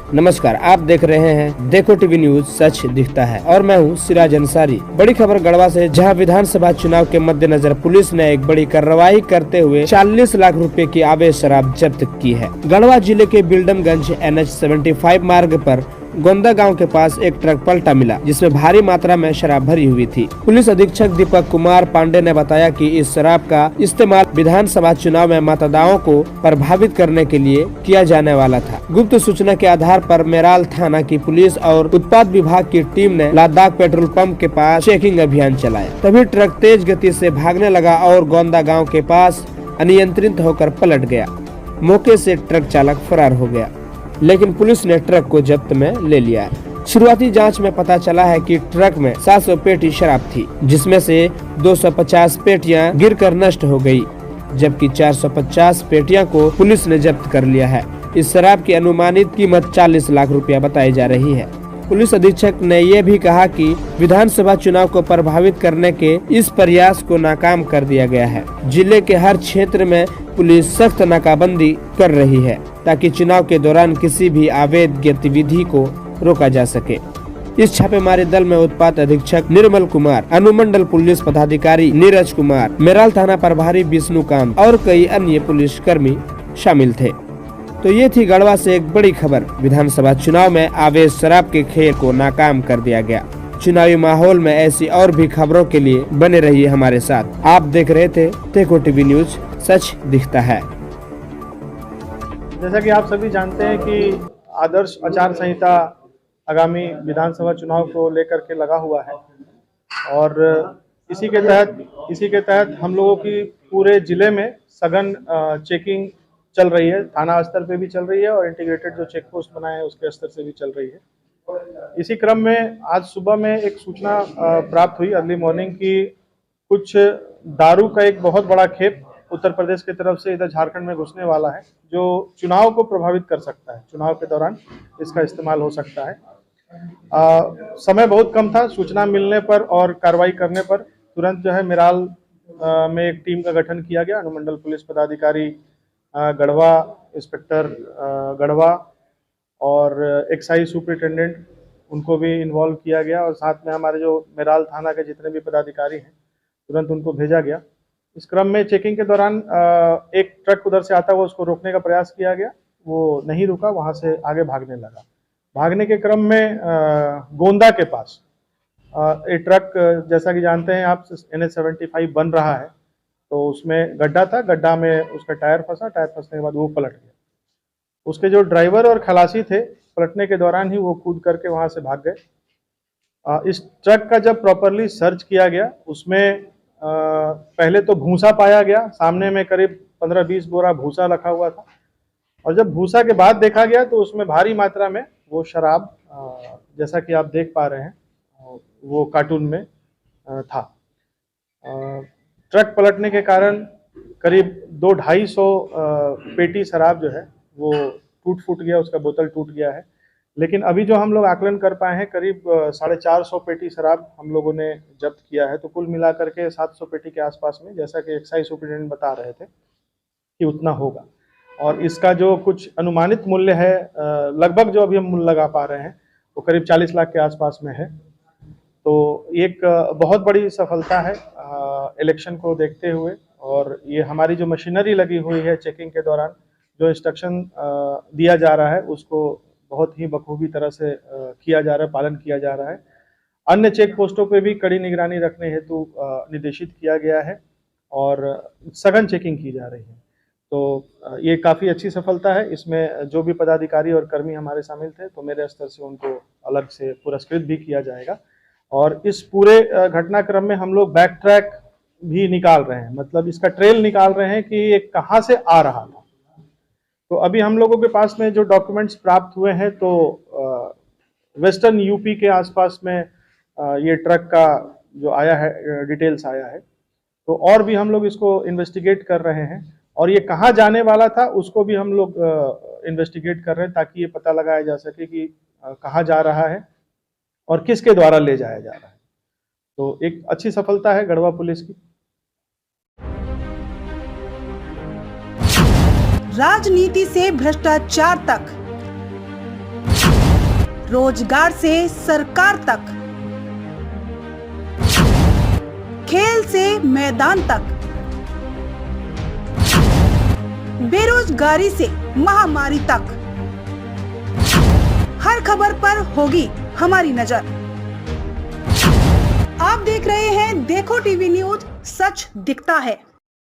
नमस्कार, आप देख रहे हैं देखो टीवी न्यूज, सच दिखता है और मैं हूं सिराज अंसारी। बड़ी खबर गढ़वा से, जहां विधानसभा चुनाव के मद्देनजर पुलिस ने एक बड़ी कार्रवाई करते हुए 40 लाख रुपए की अवैध शराब जब्त की है। गढ़वा जिले के बिल्डमगंज NH 75 मार्ग पर गोंदा गांव के पास एक ट्रक पलटा मिला, जिसमें भारी मात्रा में शराब भरी हुई थी। पुलिस अधीक्षक दीपक कुमार पांडे ने बताया कि इस शराब का इस्तेमाल विधानसभा चुनाव में मतदाताओं को प्रभावित करने के लिए किया जाने वाला था। गुप्त सूचना के आधार पर मेराल थाना की पुलिस और उत्पाद विभाग की टीम ने लद्दाख पेट्रोल पंप के पास चेकिंग अभियान चलाया। तभी ट्रक तेज गति से भागने लगा और गोंदा गाँव के पास अनियंत्रित होकर पलट गया। मौके से ट्रक चालक फरार हो गया, लेकिन पुलिस ने ट्रक को जब्त में ले लिया है। शुरुआती जांच में पता चला है कि ट्रक में 700 पेटी शराब थी, जिसमें से 250 पेटियां गिरकर नष्ट हो गई, जबकि 450 पेटियां को पुलिस ने जब्त कर लिया है। इस शराब की अनुमानित कीमत 40 लाख रुपया बताई जा रही है। पुलिस अधीक्षक ने ये भी कहा कि विधानसभा चुनाव को प्रभावित करने के इस प्रयास को नाकाम कर दिया गया है। जिले के हर क्षेत्र में पुलिस सख्त नाकाबंदी कर रही है, ताकि चुनाव के दौरान किसी भी अवैध गतिविधि को रोका जा सके। इस छापेमारी दल में उत्पाद अधीक्षक निर्मल कुमार, अनुमंडल पुलिस पदाधिकारी नीरज कुमार, मेराल थाना प्रभारी विष्णुकांत और कई अन्य पुलिस कर्मी शामिल थे। तो ये थी गढ़वा से एक बड़ी खबर। विधानसभा चुनाव में अवैध शराब के खेल को नाकाम कर दिया गया। चुनावी माहौल में ऐसी और भी खबरों के लिए बने रहिए हमारे साथ। आप देख रहे थे देखो टीवी न्यूज, सच दिखता है। जैसा कि आप सभी जानते हैं कि आदर्श आचार संहिता आगामी विधानसभा चुनाव को लेकर के लगा हुआ है और इसी के तहत हम लोगों की पूरे जिले में सघन चेकिंग चल रही है। थाना स्तर पे भी चल रही है और इंटीग्रेटेड जो चेक पोस्ट बनाए हैं उसके स्तर से भी चल रही है। इसी क्रम में आज सुबह में एक सूचना प्राप्त हुई अर्ली मॉर्निंग की कुछ दारू का एक बहुत बड़ा खेप उत्तर प्रदेश की तरफ से इधर झारखंड में घुसने वाला है, जो चुनाव को प्रभावित कर सकता है। चुनाव के दौरान इसका इस्तेमाल हो सकता है। समय बहुत कम था। सूचना मिलने पर और कार्रवाई करने पर तुरंत जो है मेराल में एक टीम का गठन किया गया। अनुमंडल पुलिस पदाधिकारी गढ़वा, इंस्पेक्टर गढ़वा और एक्साइज सुपरिटेंडेंट, उनको भी इन्वॉल्व किया गया और साथ में हमारे जो मेराल थाना के जितने भी पदाधिकारी हैं तुरंत उनको भेजा गया। इस क्रम में चेकिंग के दौरान एक ट्रक उधर से आता हुआ उसको रोकने का प्रयास किया गया। वो नहीं रुका, वहां से आगे भागने लगा। भागने के क्रम में गोंदा के पास एक ट्रक, जैसा कि जानते हैं आप, NH 75 बन रहा है, तो उसमें गड्ढा था। गड्ढा में उसका टायर फंसा। टायर फंसने के बाद वो पलट गया। उसके जो ड्राइवर और खलासी थे, पलटने के दौरान ही वो कूद करके वहां से भाग गए। इस ट्रक का जब प्रॉपरली सर्च किया गया, उसमें पहले तो भूसा पाया गया। सामने में करीब 15-20 बोरा भूसा रखा हुआ था और जब भूसा के बाद देखा गया तो उसमें भारी मात्रा में वो शराब, जैसा कि आप देख पा रहे हैं, वो कार्टून में था। ट्रक पलटने के कारण करीब 200-250 पेटी शराब जो है वो टूट गया, उसका बोतल टूट गया है। लेकिन अभी जो हम लोग आकलन कर पाए हैं, करीब 450 पेटी शराब हम लोगों ने जब्त किया है। तो कुल मिलाकर के 700 पेटी के आसपास में, जैसा कि एक्साइज सुपरिटेंडेंट बता रहे थे कि उतना होगा। और इसका जो कुछ अनुमानित मूल्य है, लगभग जो अभी हम मूल्य लगा पा रहे हैं, वो करीब 40 लाख के आसपास में है। तो एक बहुत बड़ी सफलता है इलेक्शन को देखते हुए। और ये हमारी जो मशीनरी लगी हुई है, चेकिंग के दौरान जो इंस्ट्रक्शन दिया जा रहा है उसको बहुत ही बखूबी तरह से किया जा रहा है, पालन किया जा रहा है। अन्य चेक पोस्टों पे भी कड़ी निगरानी रखने हेतु निर्देशित किया गया है और सघन चेकिंग की जा रही है। तो ये काफ़ी अच्छी सफलता है। इसमें जो भी पदाधिकारी और कर्मी हमारे शामिल थे, तो मेरे स्तर से उनको अलग से पुरस्कृत भी किया जाएगा। और इस पूरे घटनाक्रम में हम लोग बैक ट्रैक भी निकाल रहे हैं, मतलब इसका ट्रेल निकाल रहे हैं कि ये कहाँ से आ रहा था। तो अभी हम लोगों के पास में जो डॉक्यूमेंट्स प्राप्त हुए हैं, तो वेस्टर्न यूपी के आसपास में ये ट्रक का जो आया है, डिटेल्स आया है। तो और भी हम लोग इसको इन्वेस्टिगेट कर रहे हैं और ये कहाँ जाने वाला था उसको भी हम लोग इन्वेस्टिगेट कर रहे हैं, ताकि ये पता लगाया जा सके कि कहाँ जा रहा है और किसके द्वारा ले जाया जा रहा है। तो एक अच्छी सफलता है गढ़वा पुलिस की। राजनीति से भ्रष्टाचार तक, रोजगार से सरकार तक, खेल से मैदान तक, बेरोजगारी से महामारी तक, हर खबर पर होगी हमारी नजर। आप देख रहे हैं देखो टीवी न्यूज, सच दिखता है।